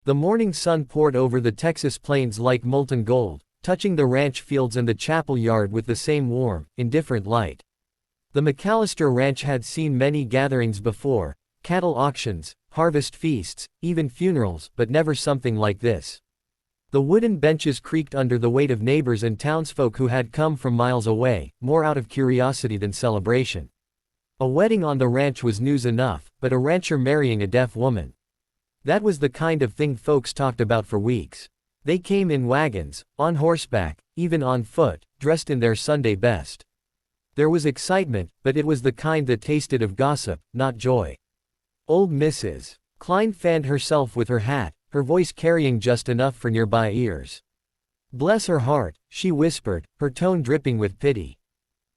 The morning sun poured over the Texas plains like molten gold, touching the ranch fields and the chapel yard with the same warm, indifferent light. The McAllister Ranch had seen many gatherings before, cattle auctions, harvest feasts, even funerals, but never something like this. The wooden benches creaked under the weight of neighbors and townsfolk who had come from miles away, more out of curiosity than celebration. A wedding on the ranch was news enough, but a rancher marrying a deaf woman. That was the kind of thing folks talked about for weeks. They came in wagons, on horseback, even on foot, dressed in their Sunday best. There was excitement, but it was the kind that tasted of gossip, not joy. Old Mrs. Klein fanned herself with her hat, her voice carrying just enough for nearby ears. "Bless her heart," she whispered, her tone dripping with pity.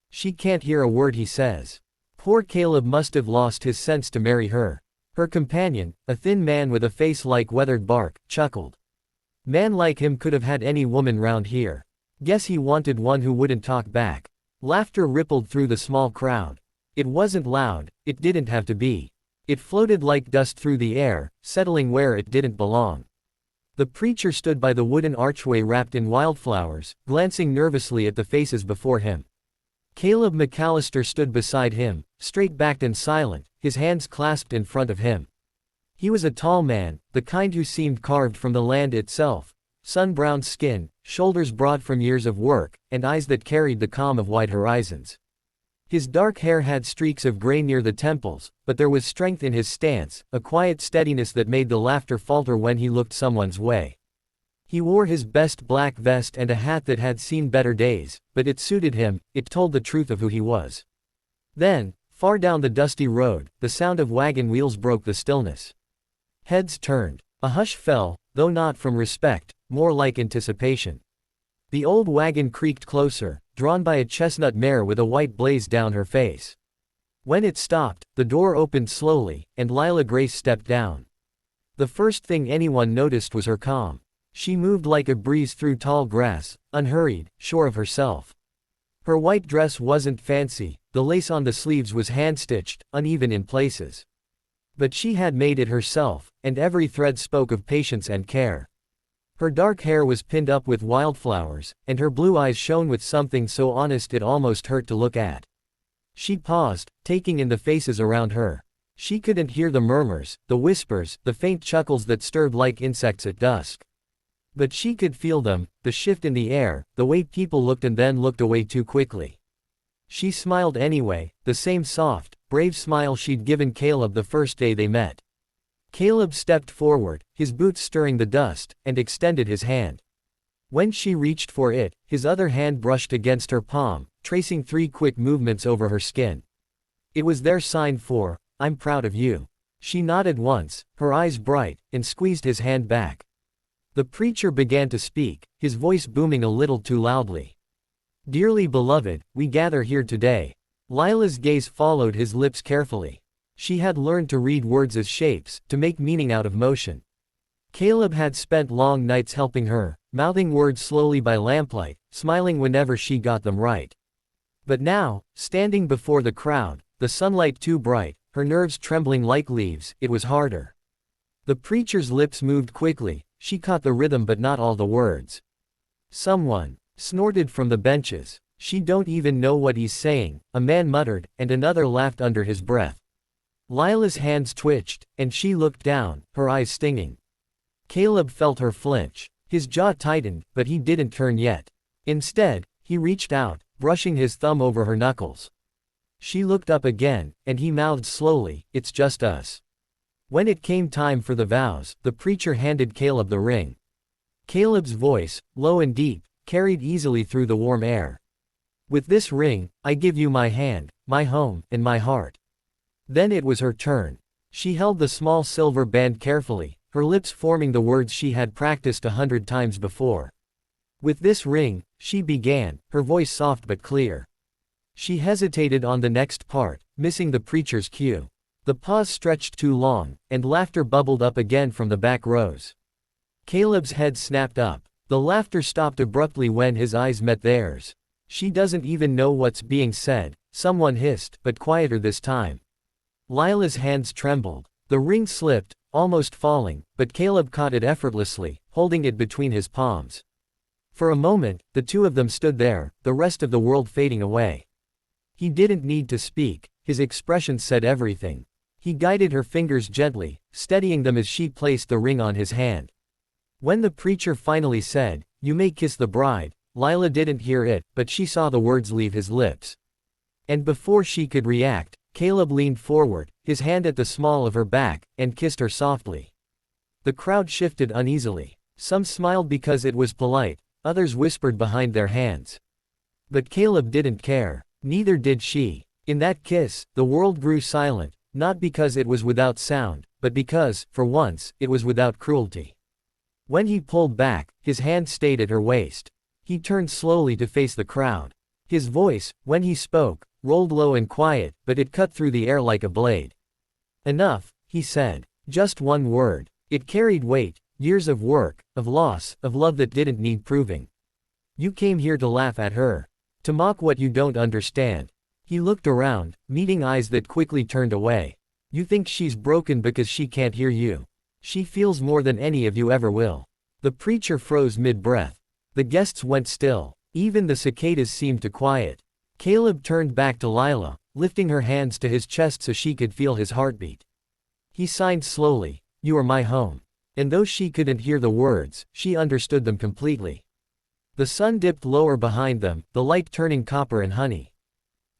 "She can't hear a word he says. Poor Caleb must have lost his sense to marry her." Her companion, a thin man with a face like weathered bark, chuckled. "Man like him could have had any woman round here. Guess he wanted one who wouldn't talk back." Laughter rippled through the small crowd. It wasn't loud, it didn't have to be. It floated like dust through the air, settling where it didn't belong. The preacher stood by the wooden archway wrapped in wildflowers, glancing nervously at the faces before him. Caleb McAllister stood beside him, straight-backed and silent, his hands clasped in front of him. He was a tall man, the kind who seemed carved from the land itself, sun-browned skin, shoulders broad from years of work, and eyes that carried the calm of wide horizons. His dark hair had streaks of gray near the temples, but there was strength in his stance, a quiet steadiness that made the laughter falter when he looked someone's way. He wore his best black vest and a hat that had seen better days, but it suited him, it told the truth of who he was. Then, far down the dusty road, the sound of wagon wheels broke the stillness. Heads turned. A hush fell, though not from respect, more like anticipation. The old wagon creaked closer, drawn by a chestnut mare with a white blaze down her face. When it stopped, the door opened slowly, and Lila Grace stepped down. The first thing anyone noticed was her calm. She moved like a breeze through tall grass, unhurried, sure of herself. Her white dress wasn't fancy, the lace on the sleeves was hand-stitched, uneven in places. But she had made it herself, and every thread spoke of patience and care. Her dark hair was pinned up with wildflowers, and her blue eyes shone with something so honest it almost hurt to look at. She paused, taking in the faces around her. She couldn't hear the murmurs, the whispers, the faint chuckles that stirred like insects at dusk. But she could feel them, the shift in the air, the way people looked and then looked away too quickly. She smiled anyway, the same soft, brave smile she'd given Caleb the first day they met. Caleb stepped forward, his boots stirring the dust, and extended his hand. When she reached for it, his other hand brushed against her palm, tracing 3 quick movements over her skin. It was their sign for, "I'm proud of you." She nodded once, her eyes bright, and squeezed his hand back. The preacher began to speak, his voice booming a little too loudly. "Dearly beloved, we gather here today." Lila's gaze followed his lips carefully. She had learned to read words as shapes, to make meaning out of motion. Caleb had spent long nights helping her, mouthing words slowly by lamplight, smiling whenever she got them right. But now, standing before the crowd, the sunlight too bright, her nerves trembling like leaves, it was harder. The preacher's lips moved quickly, she caught the rhythm but not all the words. "Someone," snorted from the benches. "She don't even know what he's saying," a man muttered, and another laughed under his breath. Lila's hands twitched, and she looked down, her eyes stinging. Caleb felt her flinch. His jaw tightened, but he didn't turn yet. Instead, he reached out, brushing his thumb over her knuckles. She looked up again, and he mouthed slowly, "It's just us." When it came time for the vows, the preacher handed Caleb the ring. Caleb's voice, low and deep, carried easily through the warm air. "With this ring, I give you my hand, my home, and my heart." Then it was her turn. She held the small silver band carefully, her lips forming the words she had practiced 100 times before. "With this ring," she began, her voice soft but clear. She hesitated on the next part, missing the preacher's cue. The pause stretched too long, and laughter bubbled up again from the back rows. Caleb's head snapped up. The laughter stopped abruptly when his eyes met theirs. "She doesn't even know what's being said," someone hissed, but quieter this time. Lila's hands trembled. The ring slipped, almost falling, but Caleb caught it effortlessly, holding it between his palms. For a moment, the two of them stood there, the rest of the world fading away. He didn't need to speak, his expression said everything. He guided her fingers gently, steadying them as she placed the ring on his hand. When the preacher finally said, "You may kiss the bride," Lila didn't hear it, but she saw the words leave his lips. And before she could react, Caleb leaned forward, his hand at the small of her back, and kissed her softly. The crowd shifted uneasily. Some smiled because it was polite, others whispered behind their hands. But Caleb didn't care. Neither did she. In that kiss, the world grew silent, not because it was without sound, but because, for once, it was without cruelty. When he pulled back, his hand stayed at her waist. He turned slowly to face the crowd. His voice, when he spoke, rolled low and quiet, but it cut through the air like a blade. "Enough," he said. Just one word. It carried weight, years of work, of loss, of love that didn't need proving. "You came here to laugh at her. To mock what you don't understand." He looked around, meeting eyes that quickly turned away. "You think she's broken because she can't hear you. She feels more than any of you ever will." The preacher froze mid-breath. The guests went still. Even the cicadas seemed to quiet. Caleb turned back to Lila, lifting her hands to his chest so she could feel his heartbeat. He signed slowly, "You are my home." And though she couldn't hear the words, she understood them completely. The sun dipped lower behind them, the light turning copper and honey.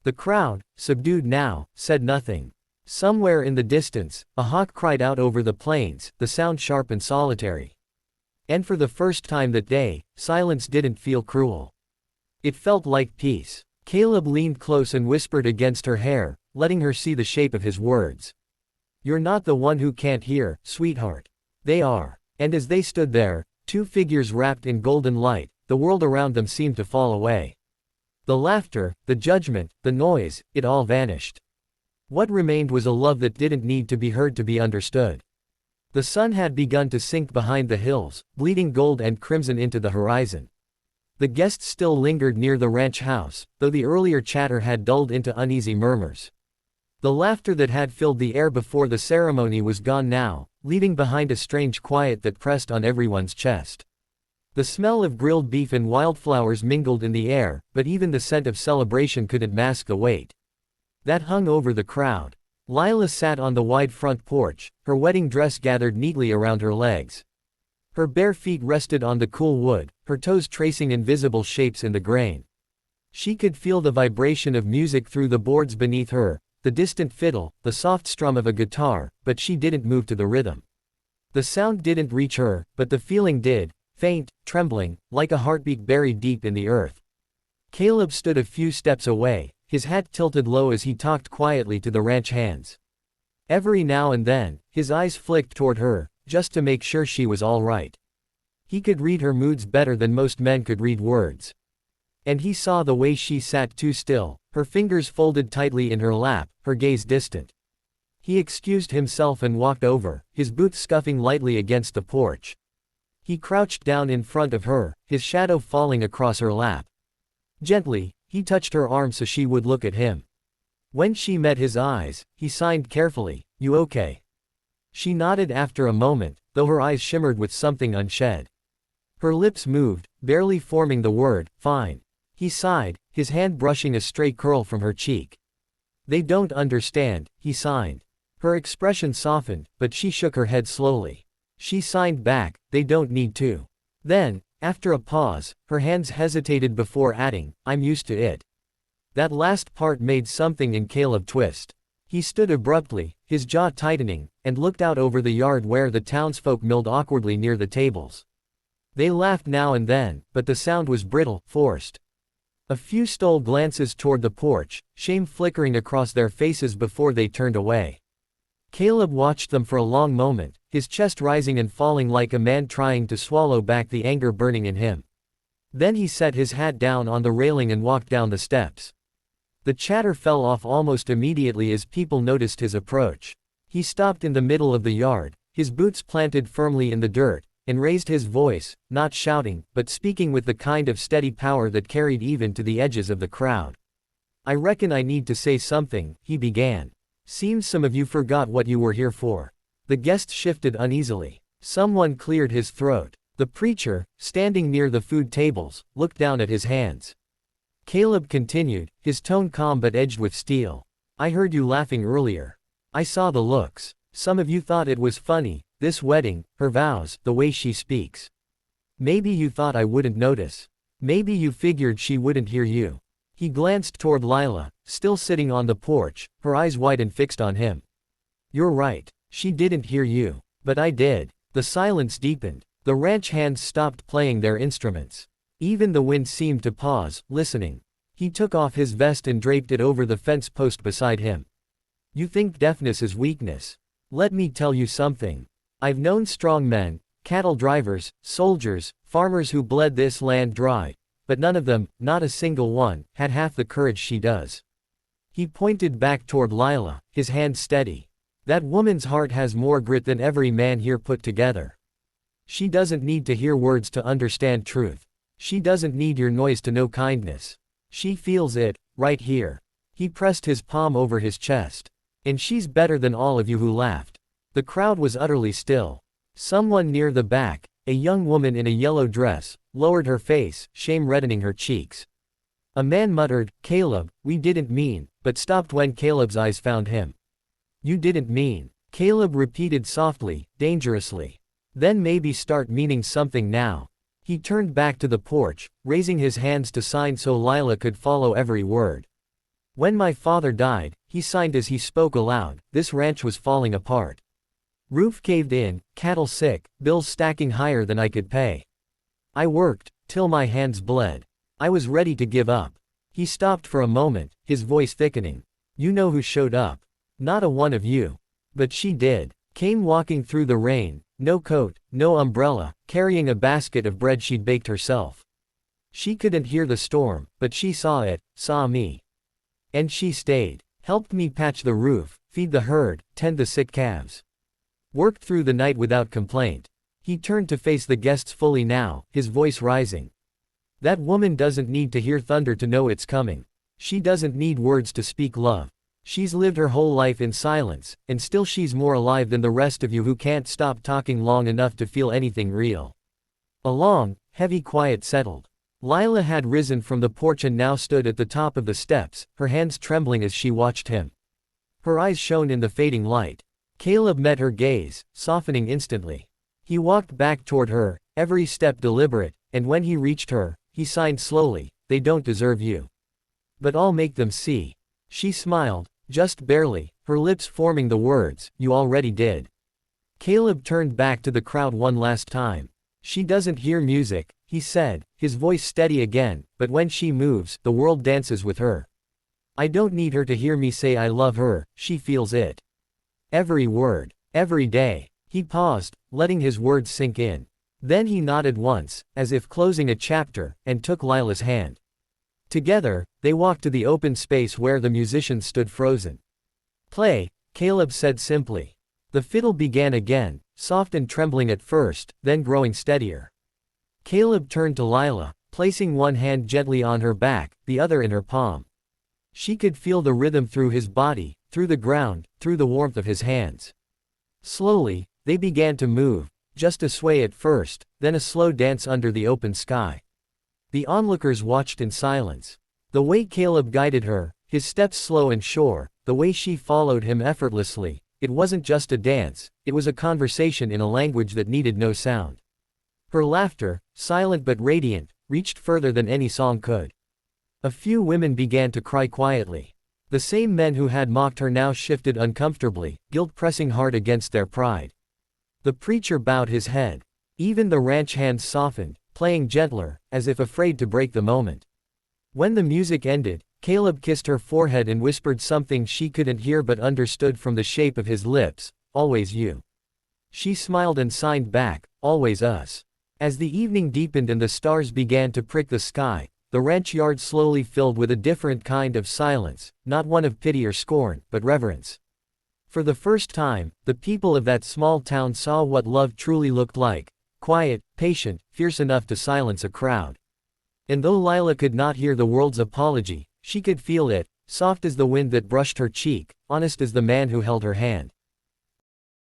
The crowd, subdued now, said nothing. Somewhere in the distance, a hawk cried out over the plains, the sound sharp and solitary. And for the first time that day, silence didn't feel cruel. It felt like peace. Caleb leaned close and whispered against her hair, letting her see the shape of his words. "You're not the one who can't hear, sweetheart. They are." And as they stood there, two figures wrapped in golden light, the world around them seemed to fall away. The laughter, the judgment, the noise, it all vanished. What remained was a love that didn't need to be heard to be understood. The sun had begun to sink behind the hills, bleeding gold and crimson into the horizon. The guests still lingered near the ranch house, though the earlier chatter had dulled into uneasy murmurs. The laughter that had filled the air before the ceremony was gone now, leaving behind a strange quiet that pressed on everyone's chest. The smell of grilled beef and wildflowers mingled in the air, but even the scent of celebration couldn't mask the weight that hung over the crowd. Lila sat on the wide front porch, her wedding dress gathered neatly around her legs. Her bare feet rested on the cool wood, her toes tracing invisible shapes in the grain. She could feel the vibration of music through the boards beneath her, the distant fiddle, the soft strum of a guitar, but she didn't move to the rhythm. The sound didn't reach her, but the feeling did, faint, trembling, like a heartbeat buried deep in the earth. Caleb stood a few steps away, his hat tilted low as he talked quietly to the ranch hands. Every now and then, his eyes flicked toward her, just to make sure she was all right. He could read her moods better than most men could read words. And he saw the way she sat too still, her fingers folded tightly in her lap, her gaze distant. He excused himself and walked over, his boots scuffing lightly against the porch. He crouched down in front of her, his shadow falling across her lap. Gently, he touched her arm so she would look at him. When she met his eyes, he signed carefully, "You okay?" She nodded after a moment, though her eyes shimmered with something unshed. Her lips moved, barely forming the word, "Fine." He sighed, his hand brushing a stray curl from her cheek. "They don't understand," he signed. Her expression softened, but she shook her head slowly. She signed back, "They don't need to." Then, after a pause, her hands hesitated before adding, "I'm used to it." That last part made something in Caleb twist. He stood abruptly, his jaw tightening, and looked out over the yard where the townsfolk milled awkwardly near the tables. They laughed now and then, but the sound was brittle, forced. A few stole glances toward the porch, shame flickering across their faces before they turned away. Caleb watched them for a long moment, his chest rising and falling like a man trying to swallow back the anger burning in him. Then he set his hat down on the railing and walked down the steps. The chatter fell off almost immediately as people noticed his approach. He stopped in the middle of the yard, his boots planted firmly in the dirt, and raised his voice, not shouting, but speaking with the kind of steady power that carried even to the edges of the crowd. "I reckon I need to say something," he began. "Seems some of you forgot what you were here for. The guests shifted uneasily. Someone cleared his throat. The preacher, standing near the food tables, looked down at his hands. Caleb continued, his tone calm but edged with steel. I heard you laughing earlier. I saw the looks. Some of you thought it was funny, this wedding, her vows, the way she speaks. Maybe you thought I wouldn't notice. Maybe you figured she wouldn't hear you. He glanced toward Lila, still sitting on the porch, her eyes wide and fixed on him. You're right. She didn't hear you. But I did. The silence deepened. The ranch hands stopped playing their instruments. Even the wind seemed to pause, listening. He took off his vest and draped it over the fence post beside him. You think deafness is weakness? Let me tell you something. I've known strong men, cattle drivers, soldiers, farmers who bled this land dry, but none of them, not a single one, had half the courage she does. He pointed back toward Lila, his hand steady. That woman's heart has more grit than every man here put together. She doesn't need to hear words to understand truth. She doesn't need your noise to know kindness. She feels it, right here. He pressed his palm over his chest. And she's better than all of you who laughed. The crowd was utterly still. Someone near the back, a young woman in a yellow dress, lowered her face, shame reddening her cheeks. A man muttered, Caleb, we didn't mean, but stopped when Caleb's eyes found him. You didn't mean. Caleb repeated softly, dangerously. Then maybe start meaning something now. He turned back to the porch, raising his hands to sign so Lila could follow every word. When my father died, he signed as he spoke aloud, this ranch was falling apart. Roof caved in, cattle sick, bills stacking higher than I could pay. I worked, till my hands bled. I was ready to give up. He stopped for a moment, his voice thickening. You know who showed up. Not a one of you. But she did. Came walking through the rain, no coat, no umbrella, carrying a basket of bread she'd baked herself. She couldn't hear the storm, but she saw it, saw me. And she stayed. Helped me patch the roof, feed the herd, tend the sick calves. Worked through the night without complaint. He turned to face the guests fully now, his voice rising. That woman doesn't need to hear thunder to know it's coming. She doesn't need words to speak love. She's lived her whole life in silence, and still she's more alive than the rest of you who can't stop talking long enough to feel anything real. A long, heavy quiet settled. Lila had risen from the porch and now stood at the top of the steps, her hands trembling as she watched him. Her eyes shone in the fading light. Caleb met her gaze, softening instantly. He walked back toward her, every step deliberate, and when he reached her, he signed slowly, they don't deserve you. But I'll make them see. She smiled, just barely, her lips forming the words, you already did. Caleb turned back to the crowd one last time. She doesn't hear music, he said, his voice steady again, but when she moves, the world dances with her. I don't need her to hear me say I love her, she feels it. Every word, every day. He paused, letting his words sink in. Then he nodded once, as if closing a chapter, and took Lila's hand. Together, they walked to the open space where the musicians stood frozen. Play, Caleb said simply. The fiddle began again, soft and trembling at first, then growing steadier. Caleb turned to Lila, placing one hand gently on her back, the other in her palm. She could feel the rhythm through his body, through the ground, through the warmth of his hands. Slowly, they began to move, just a sway at first, then a slow dance under the open sky. The onlookers watched in silence. The way Caleb guided her, his steps slow and sure, the way she followed him effortlessly, it wasn't just a dance, it was a conversation in a language that needed no sound. Her laughter, silent but radiant, reached further than any song could. A few women began to cry quietly. The same men who had mocked her now shifted uncomfortably, guilt pressing hard against their pride. The preacher bowed his head. Even the ranch hands softened, playing gentler, as if afraid to break the moment. When the music ended, Caleb kissed her forehead and whispered something she couldn't hear but understood from the shape of his lips, always you. She smiled and signed back, always us. As the evening deepened and the stars began to prick the sky, the ranch yard slowly filled with a different kind of silence, not one of pity or scorn, but reverence. For the first time, the people of that small town saw what love truly looked like, quiet, patient, fierce enough to silence a crowd. And though Lila could not hear the world's apology, she could feel it, soft as the wind that brushed her cheek, honest as the man who held her hand.